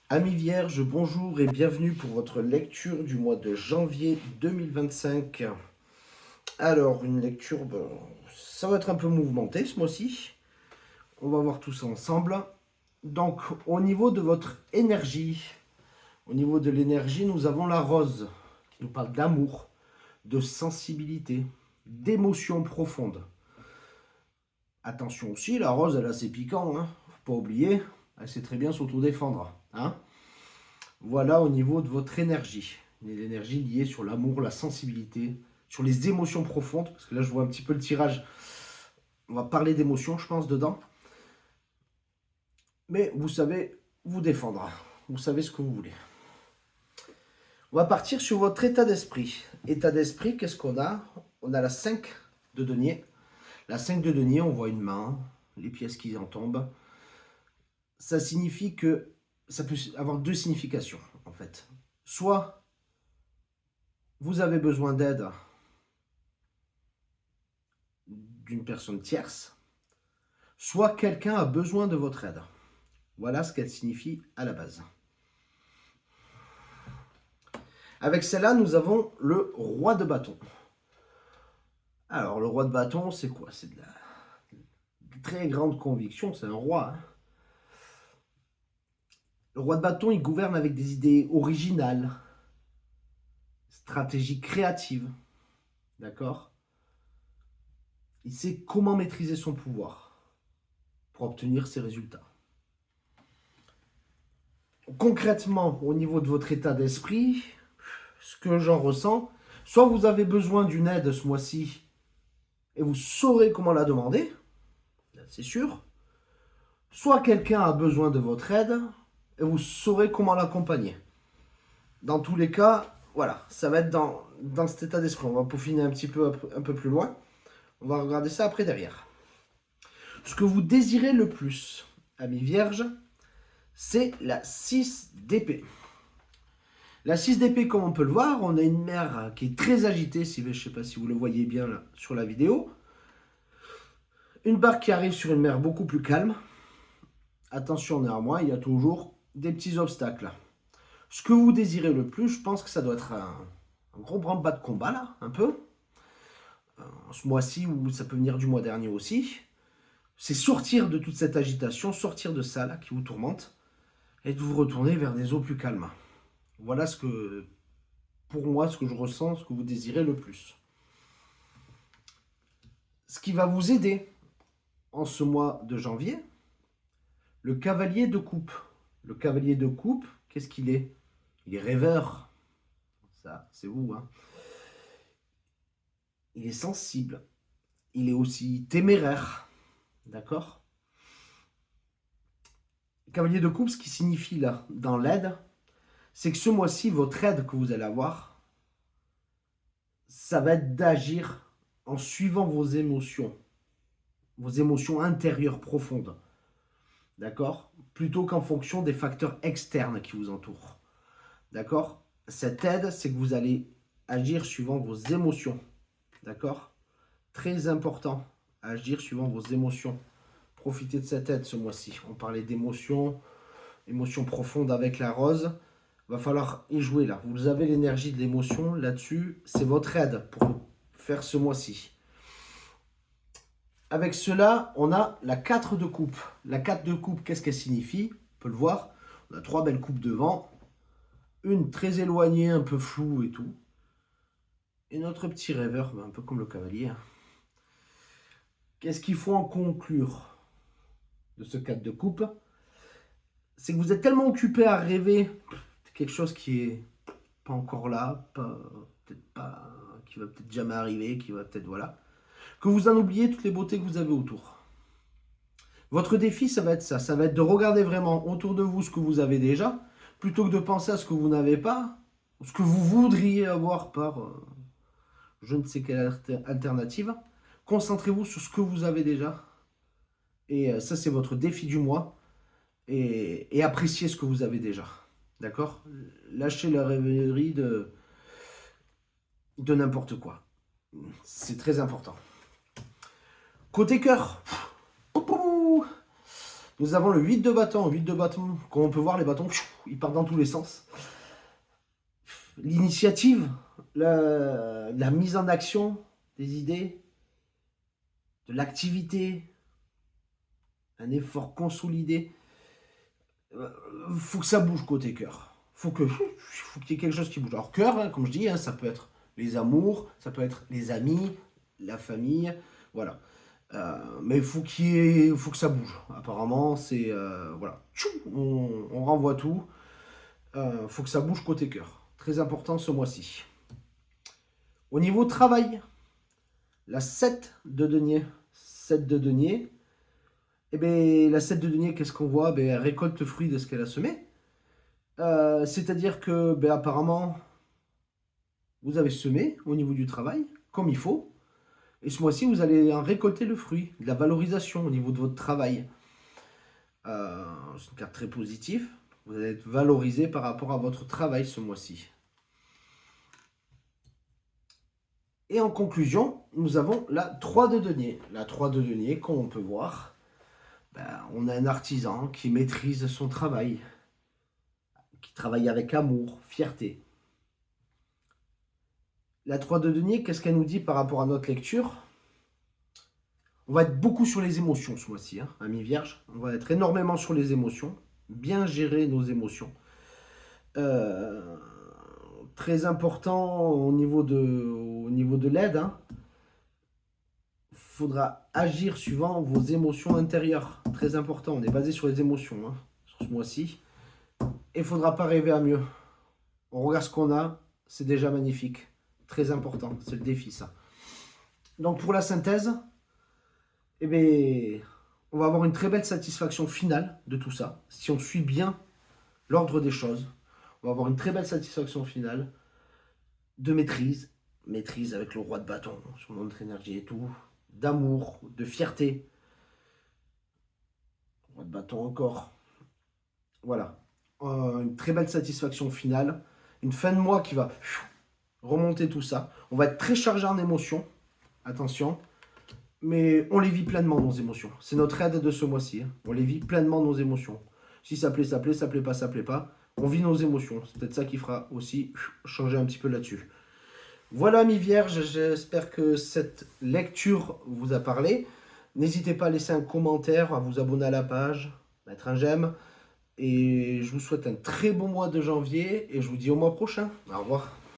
Amis vierges, bonjour et bienvenue pour votre lecture du mois de janvier 2025. Alors, une lecture, ça va être un peu mouvementé ce mois-ci. On va voir tout ça ensemble. Donc, au niveau de votre énergie, au niveau de l'énergie, nous avons la rose qui nous parle d'amour, de sensibilité, d'émotions profondes. Attention aussi, la rose, elle a ses piquants, hein. Faut pas oublier, elle sait très bien s'autodéfendre, hein. Voilà au niveau de votre énergie. L'énergie liée sur l'amour, la sensibilité, sur les émotions profondes. Parce que là, je vois un petit peu le tirage. On va parler d'émotions, je pense, dedans. Mais vous savez vous défendre. Vous savez ce que vous voulez. On va partir sur votre état d'esprit. État d'esprit, qu'est-ce qu'on a? On a la 5 de denier. La 5 de denier, on voit une main, les pièces qui en tombent. Ça signifie que ça peut avoir deux significations, en fait. Soit vous avez besoin d'aide d'une personne tierce, soit quelqu'un a besoin de votre aide. Voilà ce qu'elle signifie à la base. Avec celle-là, nous avons le roi de bâton. Alors, le roi de bâton, c'est quoi? C'est de la très grande conviction, c'est un roi, hein. Le roi de bâton, il gouverne avec des idées originales, stratégies créatives, d'accord? Il sait comment maîtriser son pouvoir pour obtenir ses résultats. Concrètement, au niveau de votre état d'esprit, ce que j'en ressens, soit vous avez besoin d'une aide ce mois-ci et vous saurez comment la demander, c'est sûr, soit quelqu'un a besoin de votre aide et vous saurez comment l'accompagner. Dans tous les cas, voilà, ça va être dans cet état d'esprit. On va peaufiner un peu plus loin. On va regarder ça après derrière. Ce que vous désirez le plus, amis vierges, c'est la 6 d'épée. La 6 d'épée, comme on peut le voir, on a une mer qui est très agitée, je ne sais pas si vous le voyez bien là, sur la vidéo. Une barque qui arrive sur une mer beaucoup plus calme. Attention néanmoins, il y a toujours des petits obstacles. Ce que vous désirez le plus, je pense que ça doit être un gros branle-bas de combat là, un peu. Ce mois-ci, ou ça peut venir du mois dernier aussi. C'est sortir de toute cette agitation, sortir de ça là qui vous tourmente, et de vous retourner vers des eaux plus calmes. Voilà ce que, pour moi, ce que je ressens, ce que vous désirez le plus. Ce qui va vous aider en ce mois de janvier, le cavalier de coupe. Le cavalier de coupe, qu'est-ce qu'il est? Il est rêveur. Ça, c'est vous, hein. Il est sensible. Il est aussi téméraire. D'accord? Cavalier de coupe, ce qui signifie là, dans l'aide, c'est que ce mois-ci, votre aide que vous allez avoir, ça va être d'agir en suivant vos émotions intérieures profondes. D'accord? Plutôt qu'en fonction des facteurs externes qui vous entourent. D'accord? Cette aide, c'est que vous allez agir suivant vos émotions. D'accord? Très important, agir suivant vos émotions. Profitez de cette aide ce mois-ci. On parlait d'émotions, émotions profondes avec la rose. Va falloir y jouer là. Vous avez l'énergie de l'émotion là-dessus. C'est votre aide pour faire ce mois-ci. Avec cela, on a la 4 de coupe. La 4 de coupe, qu'est-ce qu'elle signifie? On peut le voir. On a trois belles coupes devant. Une très éloignée, un peu floue et tout. Et notre petit rêveur, un peu comme le cavalier. Qu'est-ce qu'il faut en conclure de ce 4 de coupe? C'est que vous êtes tellement occupé à rêver de quelque chose qui est pas encore là, peut-être pas, qui va peut-être jamais arriver, qui va peut-être voilà, que vous en oubliez toutes les beautés que vous avez autour. Votre défi, ça va être ça va être de regarder vraiment autour de vous ce que vous avez déjà, plutôt que de penser à ce que vous n'avez pas, ce que vous voudriez avoir par je ne sais quelle alternative. Concentrez-vous sur ce que vous avez déjà. Et ça, c'est votre défi du mois. Et appréciez ce que vous avez déjà. D'accord? Lâchez la rêverie de n'importe quoi. C'est très important. Côté cœur. Nous avons le 8 de bâton. 8 de bâton, comme on peut voir, les bâtons, ils partent dans tous les sens. L'initiative, la mise en action des idées, de l'activité, un effort consolidé. Faut que ça bouge côté cœur. Faut qu'il y ait quelque chose qui bouge. Alors cœur, hein, comme je dis, hein, ça peut être les amours, ça peut être les amis, la famille, voilà. Mais faut que ça bouge. Apparemment, c'est voilà, on renvoie tout. Faut que ça bouge côté cœur. Très important ce mois-ci. Au niveau travail, la 7 de denier. 7 de denier. Et bien, la 7 de denier, qu'est-ce qu'on voit? Ben, elle récolte le fruit de ce qu'elle a semé. C'est-à-dire que, ben, apparemment, vous avez semé au niveau du travail, comme il faut. Et ce mois-ci, vous allez en récolter le fruit, de la valorisation au niveau de votre travail. C'est une carte très positive. Vous allez être valorisé par rapport à votre travail ce mois-ci. Et en conclusion, nous avons la 3 de denier. La 3 de denier, comme on peut voir, ben, on a un artisan qui maîtrise son travail, qui travaille avec amour, fierté. La 3 de denier, qu'est-ce qu'elle nous dit par rapport à notre lecture? On va être beaucoup sur les émotions ce mois-ci, hein, amis vierges. On va être énormément sur les émotions, bien gérer nos émotions. Très important au niveau de l'aide. Hein. Faudra agir suivant vos émotions intérieures. Très important, on est basé sur les émotions hein, sur ce mois-ci. Et il ne faudra pas rêver à mieux. On regarde ce qu'on a, c'est déjà magnifique. Très important, c'est le défi ça. Donc pour la synthèse, eh bien, on va avoir une très belle satisfaction finale de tout ça. Si on suit bien l'ordre des choses, on va avoir une très belle satisfaction finale de maîtrise. Maîtrise avec le roi de bâton sur notre énergie et tout. D'amour, de fierté. Roi de bâton encore. Voilà. Une très belle satisfaction finale. Une fin de mois qui va remonter tout ça. On va être très chargé en émotions. Attention. Mais on les vit pleinement, nos émotions. C'est notre aide de ce mois-ci. Hein. On les vit pleinement, nos émotions. Si ça plaît, ça plaît. Ça plaît pas, ça plaît pas. On vit nos émotions. C'est peut-être ça qui fera aussi changer un petit peu là-dessus. Voilà, amis vierges. J'espère que cette lecture vous a parlé. N'hésitez pas à laisser un commentaire, à vous abonner à la page, mettre un j'aime. Et je vous souhaite un très bon mois de janvier. Et je vous dis au mois prochain. Au revoir.